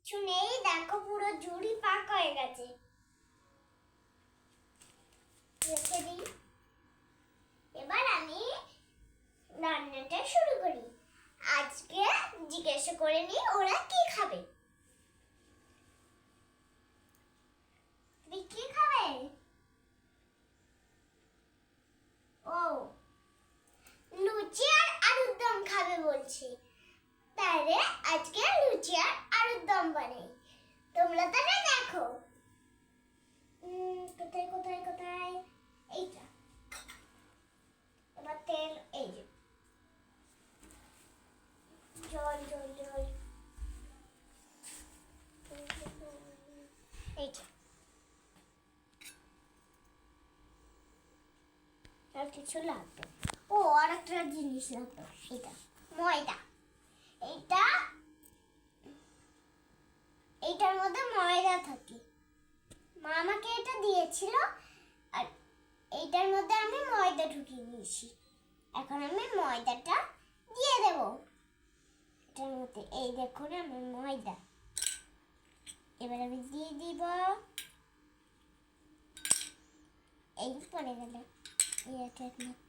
কিচ্ছু নেই, দেখো পুরো ঝুড়ি পাক হয়ে গেছে। রেখে দিই। এবার আমি রান্নাটা শুরু করি। আজকে জিজ্ঞাসা করে নি ওরা কি খাবে। তুমি কি খাবে? ও, লুচি আর আলুর দম খাবে বলছে। তাহলে আজকে লুচি আর আলুর দম বানাই। তোমরা তাহলে দেখো। কোথায় কোথায় কোথায়? এইটা। এবার তেল, এই যে জল জল জল, এইটা। আর কিছু লাগবে? ও, আর একটা জিনিস লাগবে, এটা ময়দা। এইটা, এইটার মধ্যে ময়দা থাকে। মা আমাকে এটা দিয়েছিল, আর এইটার মধ্যে আমি ময়দা ঢুকিয়ে দিয়েছি। এখন আমি ময়দাটা দিয়ে দেব এটার মধ্যে। এই দেখুন আমার ময়দা। এবার আমি দিয়ে দিব। এই পড়ে গেল, এটার মধ্যে